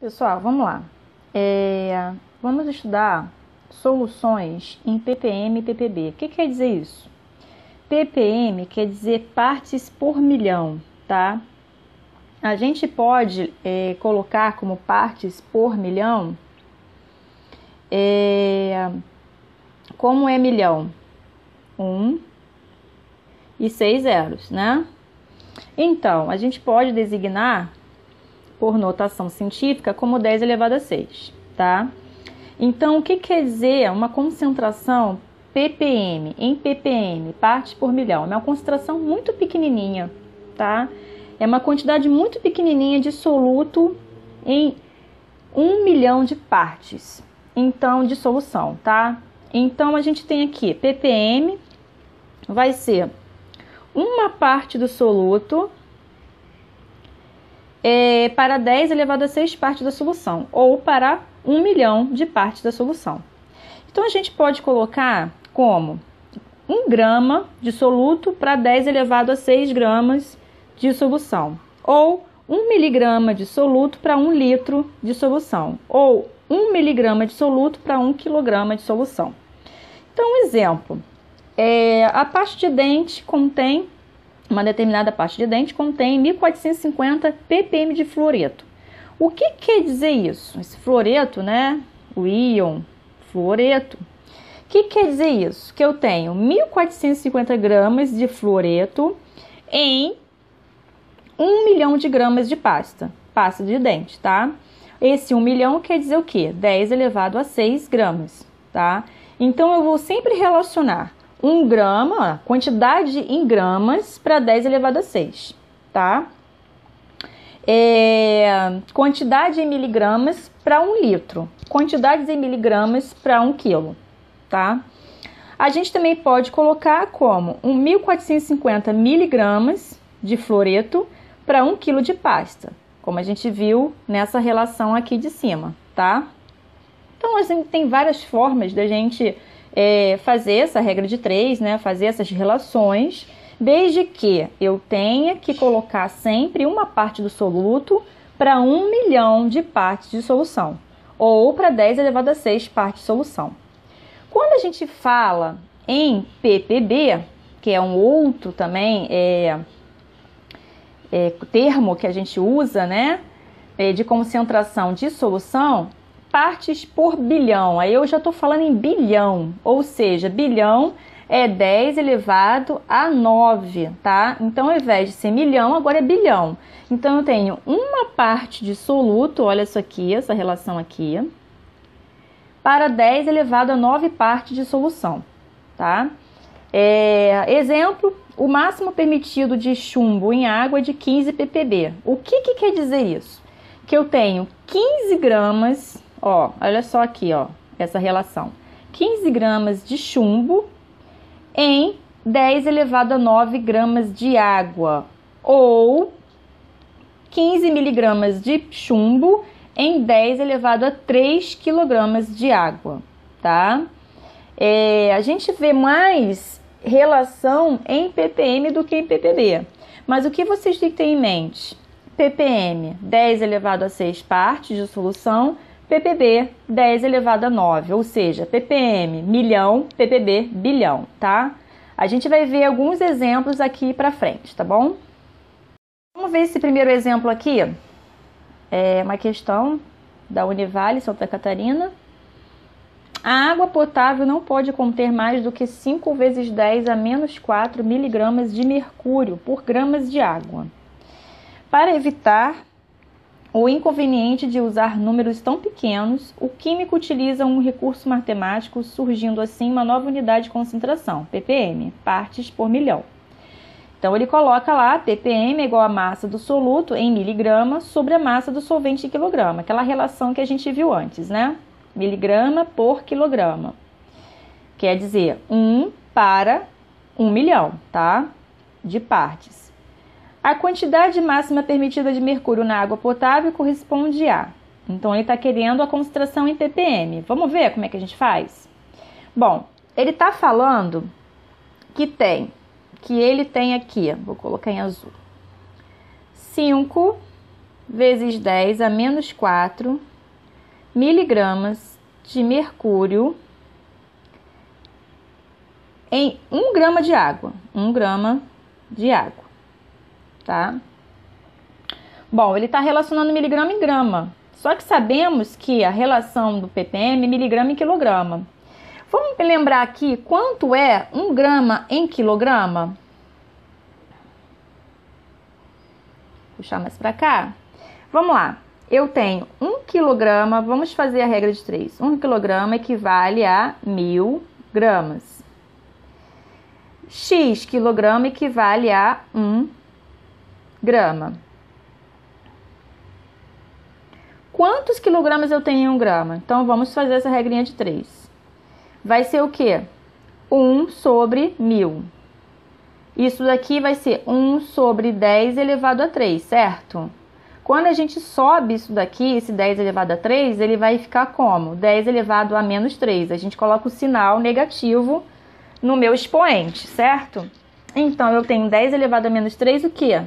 Pessoal, vamos lá. Vamos estudar soluções em ppm e ppb. O que quer dizer isso? ppm quer dizer partes por milhão, tá? A gente pode colocar como partes por milhão, como é milhão? 1 e 6 zeros, né? Então, a gente pode designar por notação científica como 10 elevado a 6, tá? Então, o que quer dizer uma concentração ppm em ppm, partes por milhão? É uma concentração muito pequenininha, tá? É uma quantidade muito pequenininha de soluto em 1 milhão de partes, então, de solução, tá? Então, a gente tem aqui, ppm vai ser uma parte do soluto para 10 elevado a 6 partes da solução, ou para 1 milhão de partes da solução. Então, a gente pode colocar como 1 grama de soluto para 10 elevado a 6 gramas de solução, ou 1 miligrama de soluto para 1 litro de solução, ou 1 miligrama de soluto para 1 quilograma de solução. Então, um exemplo, a pasta de dente contém, uma determinada pasta de dente contém 1450 ppm de fluoreto. O que quer dizer isso? Esse fluoreto, né? O íon fluoreto. O que quer dizer isso? Que eu tenho 1450 gramas de fluoreto em 1 milhão de gramas de pasta de dente, tá? Esse 1 milhão quer dizer o quê? 10 elevado a 6 gramas, tá? Então, eu vou sempre relacionar 1 grama, quantidade em gramas, para 10 elevado a 6, tá? Quantidade em miligramas para 1 litro. Quantidades em miligramas para 1 quilo, tá? A gente também pode colocar como 1.450 miligramas de fluoreto para 1 quilo de pasta, como a gente viu nessa relação aqui de cima, tá? Então, a gente tem várias formas da gente fazer essa regra de 3, né? Fazer essas relações, desde que eu tenha que colocar sempre uma parte do soluto para 1 milhão de partes de solução, ou para 10 elevado a 6 partes de solução. Quando a gente fala em ppb, que é um outro também termo que a gente usa, né? De concentração de solução, partes por bilhão, aí eu já estou falando em bilhão, ou seja, bilhão é 10 elevado a 9, tá? Então, ao invés de ser milhão, agora é bilhão. Então, eu tenho uma parte de soluto, olha isso aqui, essa relação aqui, para 10 elevado a 9 partes de solução, tá? Exemplo, o máximo permitido de chumbo em água é de 15 ppb. O que quer dizer isso? Que eu tenho 15 gramas... olha só aqui, essa relação. 15 gramas de chumbo em 10 elevado a 9 gramas de água. Ou 15 miligramas de chumbo em 10 elevado a 3 quilogramas de água, tá? A gente vê mais relação em ppm do que em ppb. Mas o que vocês têm que ter em mente? ppm, 10 elevado a 6 partes de solução, ppb, 10 elevado a 9, ou seja, ppm, milhão, ppb, bilhão, tá? A gente vai ver alguns exemplos aqui pra frente, tá bom? Vamos ver esse primeiro exemplo aqui. É uma questão da Univale, Santa Catarina. A água potável não pode conter mais do que 5 vezes 10 a menos 4 miligramas de mercúrio por gramas de água. Para evitar o inconveniente de usar números tão pequenos, o químico utiliza um recurso matemático, surgindo assim uma nova unidade de concentração, ppm, partes por milhão. Então, ele coloca lá, ppm é igual a massa do soluto em miligrama sobre a massa do solvente em quilograma, aquela relação que a gente viu antes, né? Miligrama por quilograma. Quer dizer, 1 para 1 milhão, tá? De partes. A quantidade máxima permitida de mercúrio na água potável corresponde a... Então, ele está querendo a concentração em ppm. Vamos ver como é que a gente faz? Bom, ele está falando que ele tem aqui, vou colocar em azul, 5 vezes 10 a menos 4 miligramas de mercúrio em 1 grama de água. 1 grama de água, tá? Bom, ele está relacionando miligrama em grama. Só que sabemos que a relação do ppm é miligrama em quilograma. Vamos lembrar aqui quanto é 1 grama em quilograma? Puxar mais para cá. Vamos lá. Eu tenho 1 quilograma, vamos fazer a regra de 3. 1 quilograma equivale a 1000 gramas. X quilograma equivale a 1 grama. Quantos quilogramas eu tenho em 1 grama? Então, vamos fazer essa regrinha de 3. Vai ser o quê? 1 sobre 1000. Isso daqui vai ser 1 sobre 10 elevado a 3, certo? Quando a gente sobe isso daqui, esse 10 elevado a 3, ele vai ficar como? 10 elevado a menos 3. A gente coloca o sinal negativo no meu expoente, certo? Então, eu tenho 10 elevado a menos 3, o quê?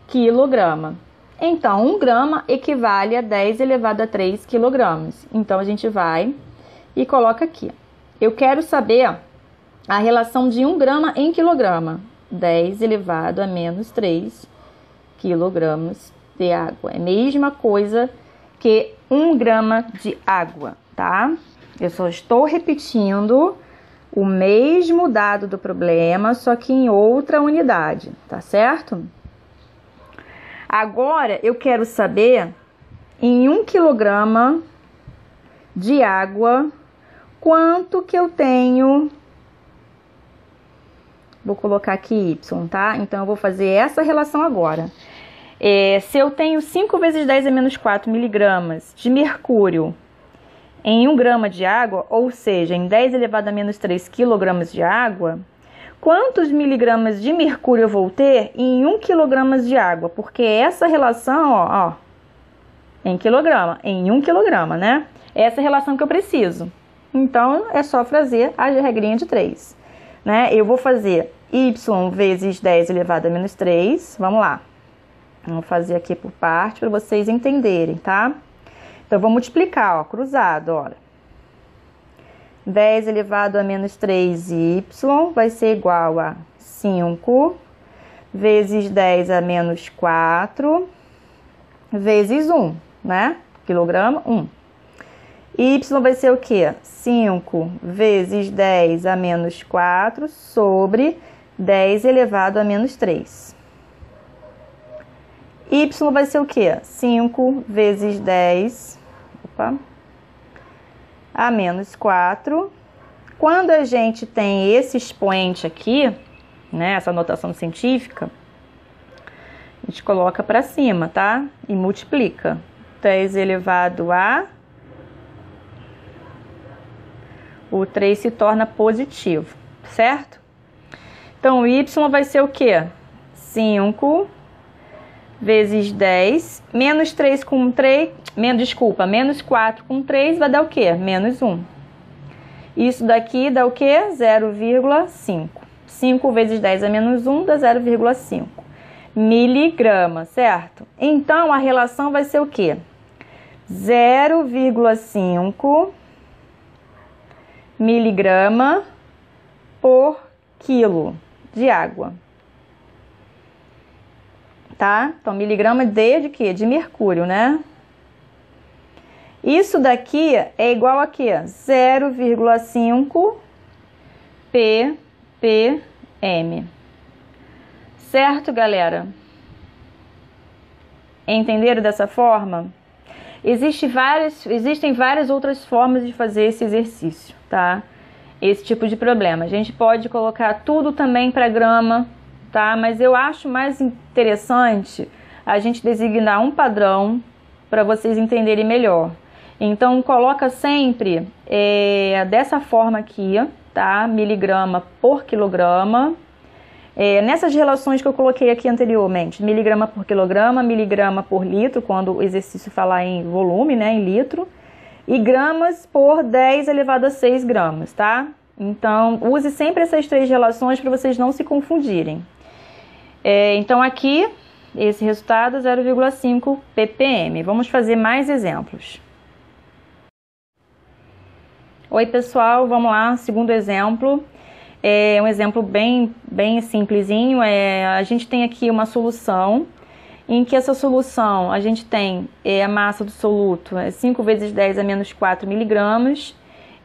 Quilograma. Então, 1 grama equivale a 10 elevado a 3 quilogramas. Então, a gente vai e coloca aqui. Eu quero saber a relação de 1 grama em quilograma. 10 elevado a menos 3 quilogramas de água. É a mesma coisa que 1 grama de água, tá? Eu só estou repetindo o mesmo dado do problema, só que em outra unidade, tá certo? Agora, eu quero saber, em 1 quilograma de água, quanto que eu tenho. Vou colocar aqui Y, tá? Então, eu vou fazer essa relação agora. Se eu tenho 5 vezes 10 a menos 4 miligramas de mercúrio em 1 grama de água, ou seja, em 10 elevado a menos 3 quilogramas de água, quantos miligramas de mercúrio eu vou ter em 1 quilograma de água? Porque essa relação, ó, em quilograma, em 1 quilograma, né? Essa é a relação que eu preciso. Então, é só fazer a regrinha de 3, né? Eu vou fazer y vezes 10 elevado a menos 3, vamos lá. Vamos fazer aqui por parte para vocês entenderem, tá? Então, eu vou multiplicar, ó, cruzado, olha. 10 elevado a menos 3y vai ser igual a 5 vezes 10 a menos 4 vezes 1, né? Quilograma, 1. Y vai ser o quê? 5 vezes 10 a menos 4 sobre 10 elevado a menos 3. Y vai ser o quê? 5 vezes 10 a menos 4. Quando a gente tem esse expoente aqui, né, essa notação científica, a gente coloca para cima, tá? E multiplica. 10 elevado a... O 3 se torna positivo, certo? Então, o y vai ser o quê? 5 vezes 10, menos 3 com 3, menos 4 com 3 vai dar o quê? Menos 1. Isso daqui dá o quê? 0,5. 5 vezes 10 a menos 1 dá 0,5 miligrama, certo? Então, a relação vai ser o quê? 0,5 miligrama por quilo de água. Tá? Então, miligrama de quê? De mercúrio, né? Isso daqui é igual a quê? 0,5 ppm. Certo, galera? Entenderam dessa forma? Existem várias outras formas de fazer esse exercício, tá? Esse tipo de problema. A gente pode colocar tudo também para grama, tá? Mas eu acho mais interessante a gente designar um padrão para vocês entenderem melhor. Então, coloca sempre dessa forma aqui, tá? Miligrama por quilograma. Nessas relações que eu coloquei aqui anteriormente, miligrama por quilograma, miligrama por litro, quando o exercício falar em volume, né, em litro, e gramas por 10 elevado a 6 gramas, tá? Então, use sempre essas 3 relações para vocês não se confundirem. Então, aqui esse resultado, 0,5 ppm. Vamos fazer mais exemplos. Oi, pessoal, vamos lá, segundo exemplo. É um exemplo bem simplesinho. A gente tem aqui uma solução, em que essa solução a gente tem a massa do soluto 5 vezes 10 a menos 4 miligramas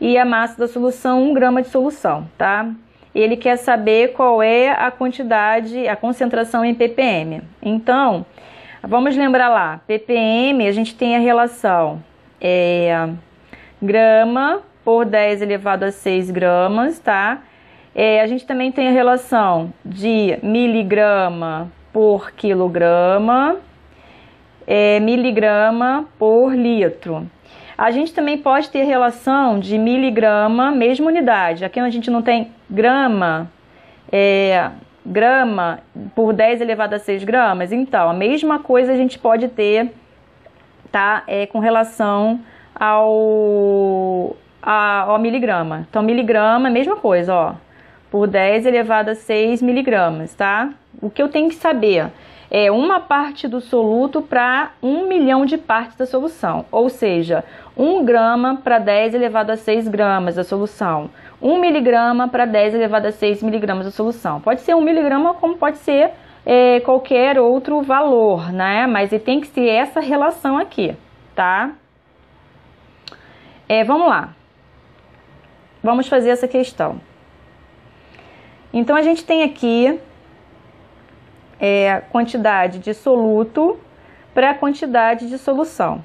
e a massa da solução 1 grama de solução, tá? Ele quer saber qual é a quantidade, a concentração em ppm. Então, vamos lembrar lá, ppm a gente tem a relação grama por 10 elevado a 6 gramas, tá? A gente também tem a relação de miligrama por quilograma, miligrama por litro. A gente também pode ter relação de miligrama, mesma unidade. Aqui a gente não tem grama, grama por 10 elevado a 6 gramas. Então, a mesma coisa a gente pode ter, tá? Com relação ao miligrama. Então, miligrama, mesma coisa, ó. Por 10 elevado a 6 miligramas, tá? O que eu tenho que saber é uma parte do soluto para 1 milhão de partes da solução. Ou seja, 1 grama para 10 elevado a 6 gramas da solução. 1 miligrama para 10 elevado a 6 miligramas da solução. Pode ser 1 miligrama como pode ser qualquer outro valor, né? Mas tem que ser essa relação aqui, tá? Vamos lá. Vamos fazer essa questão. Então, a gente tem aqui a quantidade de soluto para a quantidade de solução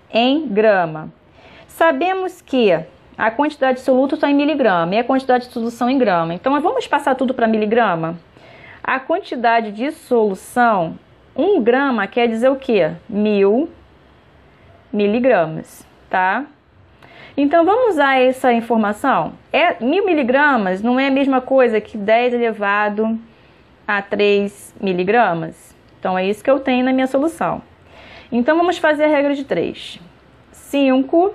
em grama. Sabemos que a quantidade de soluto está em miligrama e a quantidade de solução em grama. Então, vamos passar tudo para miligrama? A quantidade de solução, 1 grama quer dizer o quê? 1000 miligramas, tá? Então, vamos usar essa informação. 1000 miligramas não é a mesma coisa que 10 elevado a 3 miligramas? Então, é isso que eu tenho na minha solução. Então, vamos fazer a regra de 3. 5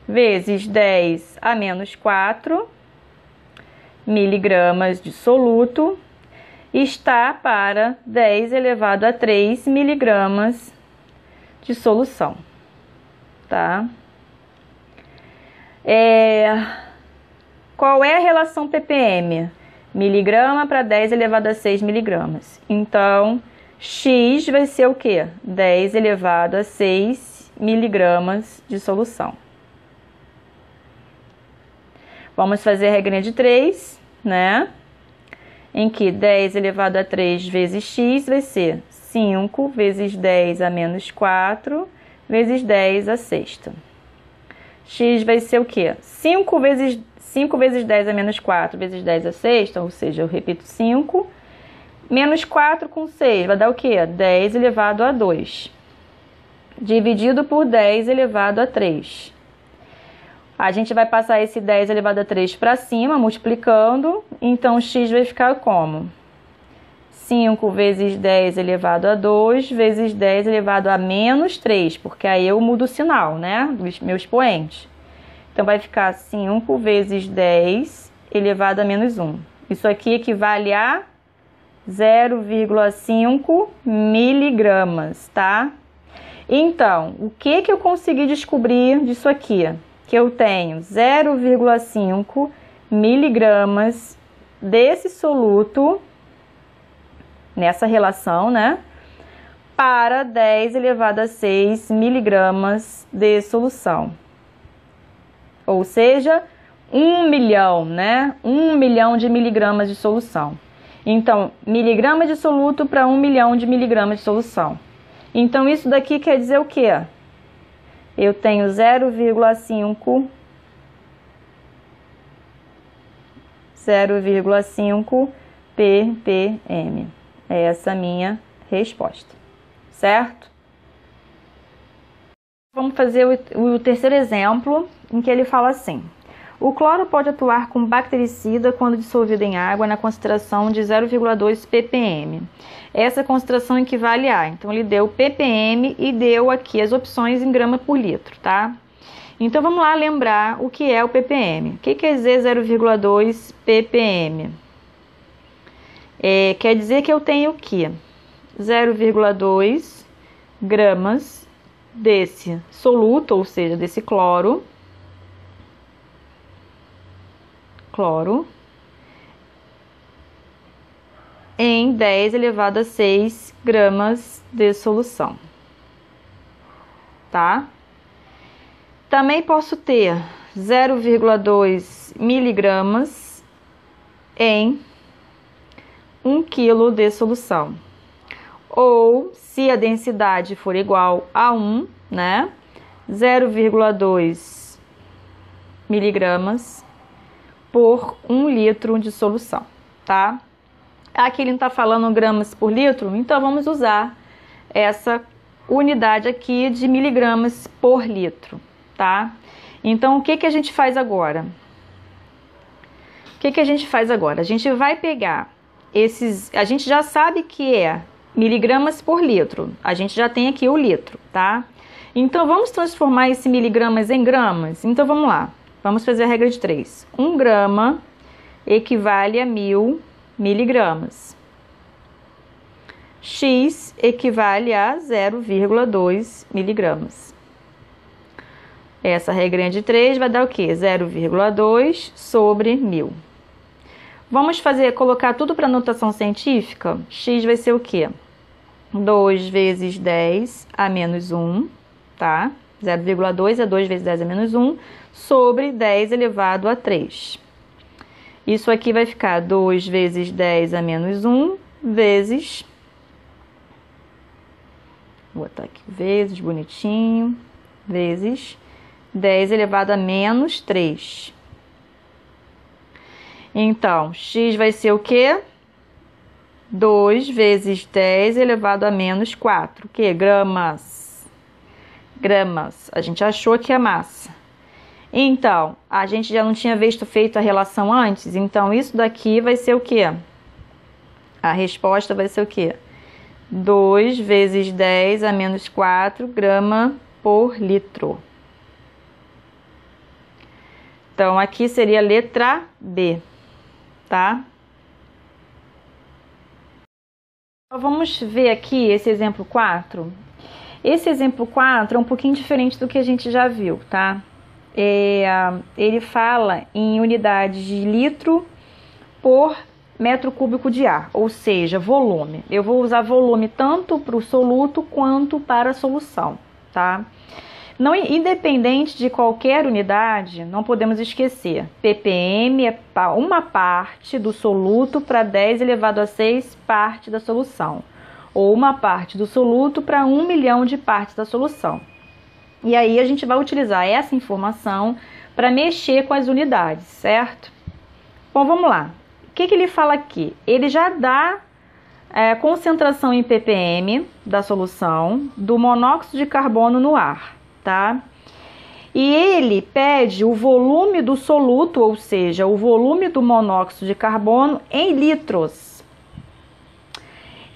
vezes 10 a menos 4 miligramas de soluto está para 10 elevado a 3 miligramas de solução, tá? Qual é a relação ppm? Miligrama para 10 elevado a 6 miligramas. Então, X vai ser o quê? 10 elevado a 6 miligramas de solução. Vamos fazer a regrinha de 3, né? Em que 10 elevado a 3 vezes X vai ser 5 vezes 10 a menos 4 vezes 10 a sexta. X vai ser o quê? 5 vezes 10 a menos 4 vezes 10 a sexta, ou seja, eu repito 5, menos 4 com 6, vai dar o quê? 10 elevado a 2, dividido por 10 elevado a 3. A gente vai passar esse 10 elevado a 3 para cima, multiplicando, então x vai ficar como? 5 vezes 10 elevado a 2 vezes 10 elevado a menos 3, porque aí eu mudo o sinal, né, dos meus expoentes. Então, vai ficar 5 vezes 10 elevado a menos 1. Isso aqui equivale a 0,5 miligramas, tá? Então, o que eu consegui descobrir disso aqui? Que eu tenho 0,5 miligramas desse soluto, nessa relação, né? Para 10 elevado a 6 miligramas de solução. Ou seja, 1 milhão, né? 1 milhão de miligramas de solução. Então, miligrama de soluto para 1 milhão de miligramas de solução. Então, isso daqui quer dizer o quê? Eu tenho 0,5 ppm. É essa a minha resposta, certo? Vamos fazer o terceiro exemplo, em que ele fala assim: o cloro pode atuar como bactericida quando dissolvido em água na concentração de 0,2 ppm. Essa concentração equivale a, então ele deu ppm e deu aqui as opções em grama por litro, tá? Então vamos lá lembrar o que é o ppm. O que quer dizer 0,2 ppm? Quer dizer que eu tenho o quê? 0,2 gramas desse soluto, ou seja, desse cloro, em 10 elevado a 6 gramas de solução, tá? Também posso ter 0,2 miligramas em 1 quilo de solução. Ou, se a densidade for igual a 1, né? 0,2 miligramas por 1 litro de solução, tá? Aqui ele não está falando gramas por litro, então vamos usar essa unidade aqui de miligramas por litro, tá? Então, o que que a gente faz agora? A gente vai pegar a gente já sabe que é miligramas por litro, a gente já tem aqui o litro, tá? Então, vamos transformar esse miligramas em gramas? Então, vamos lá, vamos fazer a regra de 3. 1 grama equivale a 1000 miligramas. X equivale a 0,2 miligramas. Essa regrinha de 3 vai dar o quê? 0,2 sobre 1000. Vamos colocar tudo para notação científica? X vai ser o quê? 2 vezes 10 a menos 1, tá? 0,2 é 2 vezes 10 a menos 1, sobre 10 elevado a 3. Isso aqui vai ficar 2 vezes 10 a menos 1, vezes... Vou botar aqui vezes, bonitinho, vezes 10 elevado a menos 3. Então, x vai ser o quê? 2 vezes 10 elevado a menos 4. O quê? Gramas. Gramas. A gente achou que é massa. Então, a gente já não tinha feito a relação antes, então isso daqui vai ser o quê? A resposta vai ser o quê? 2 vezes 10 a menos 4 grama por litro. Então, aqui seria a letra B, tá? Vamos ver aqui esse exemplo 4. Esse exemplo 4 é um pouquinho diferente do que a gente já viu, tá? Ele fala em unidades de litro por metro cúbico de ar, ou seja, volume. Eu vou usar volume tanto para o soluto quanto para a solução, tá? Não, independente de qualquer unidade, não podemos esquecer, ppm é uma parte do soluto para 10 elevado a 6 parte da solução, ou uma parte do soluto para 1 milhão de partes da solução. E aí a gente vai utilizar essa informação para mexer com as unidades, certo? Bom, vamos lá. O que ele fala aqui? Ele já dá concentração em ppm da solução do monóxido de carbono no ar, tá? E ele pede o volume do soluto, ou seja, o volume do monóxido de carbono em litros,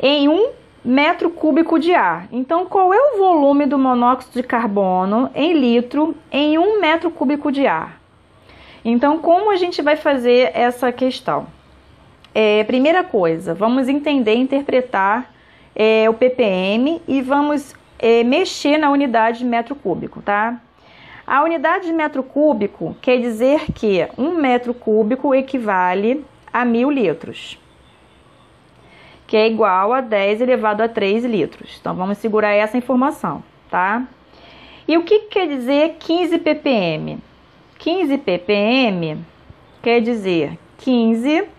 em 1 metro cúbico de ar. Então, qual é o volume do monóxido de carbono em litro em 1 metro cúbico de ar? Então, como a gente vai fazer essa questão? Primeira coisa, vamos entender, interpretar o ppm e vamos mexer na unidade de metro cúbico, tá? A unidade de metro cúbico quer dizer que 1 metro cúbico equivale a 1000 litros, que é igual a 10 elevado a 3 litros. Então, vamos segurar essa informação, tá? E o que quer dizer 15 ppm? 15 ppm quer dizer 15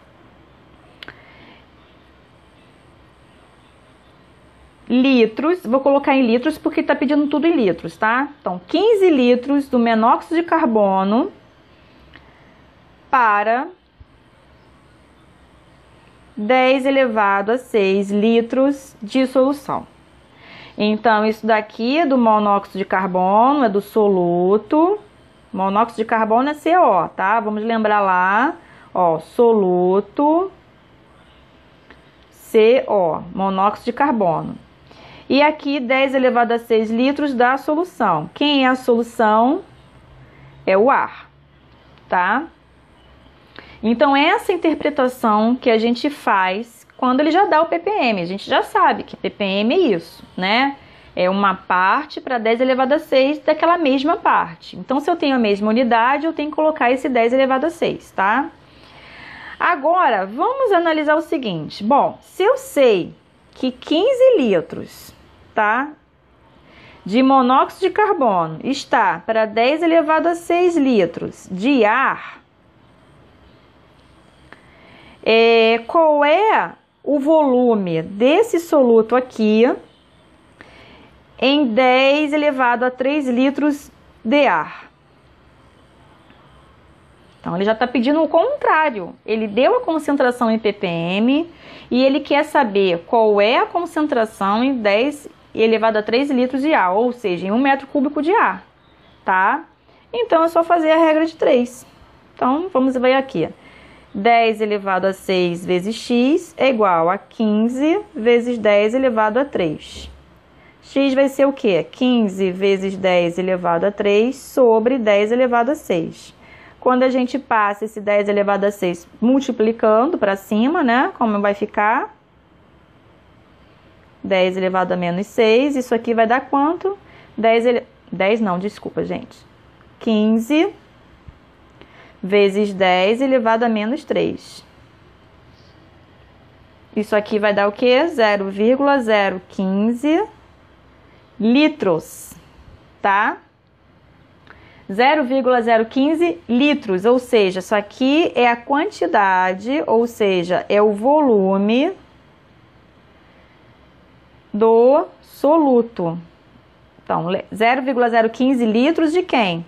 litros, vou colocar em litros porque está pedindo tudo em litros, tá? Então, 15 litros do monóxido de carbono para 10 elevado a 6 litros de solução. Então, isso daqui é do monóxido de carbono, é do soluto. Monóxido de carbono é CO, tá? Vamos lembrar lá, ó, soluto, CO, monóxido de carbono. E aqui 10 elevado a 6 litros da solução. Quem é a solução? É o ar, tá? Então, essa interpretação que a gente faz quando ele já dá o ppm. A gente já sabe que ppm é isso, né? É uma parte para 10 elevado a 6 daquela mesma parte. Então, se eu tenho a mesma unidade, eu tenho que colocar esse 10 elevado a 6, tá? Agora, vamos analisar o seguinte. Bom, se eu sei que 15 litros, tá, de monóxido de carbono está para 10 elevado a 6 litros de ar, qual é o volume desse soluto aqui em 10 elevado a 3 litros de ar? Então, ele já está pedindo o contrário. Ele deu a concentração em ppm e ele quer saber qual é a concentração em 10 elevado a 3 litros de ar, ou seja, em 1 metro cúbico de ar, tá? Então, é só fazer a regra de 3. Então, vamos ver aqui. 10 elevado a 6 vezes x é igual a 15 vezes 10 elevado a 3. X vai ser o quê? 15 vezes 10 elevado a 3 sobre 10 elevado a 6. Quando a gente passa esse 10 elevado a 6 multiplicando para cima, né? Como vai ficar? 10 elevado a menos 6. Isso aqui vai dar quanto? 10 não, desculpa, gente. 15 vezes 10 elevado a menos 3. Isso aqui vai dar o quê? 0,015 litros, tá? 0,015 litros, ou seja, isso aqui é a quantidade, ou seja, é o volume do soluto. Então, 0,015 litros de quem?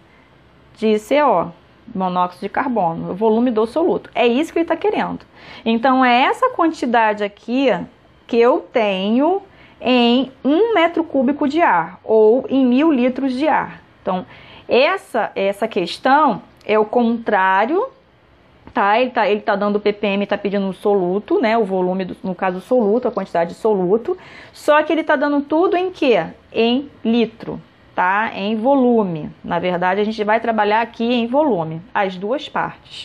De CO, monóxido de carbono, o volume do soluto. É isso que ele está querendo. Então, é essa quantidade aqui que eu tenho em 1 metro cúbico de ar, ou em 1000 litros de ar. Então, essa questão é o contrário, tá? Ele tá dando o ppm, tá pedindo o soluto, né? O volume, no caso, o soluto, a quantidade de soluto. Só que ele tá dando tudo em quê? Em litro, tá? Em volume. Na verdade, a gente vai trabalhar aqui em volume, as duas partes.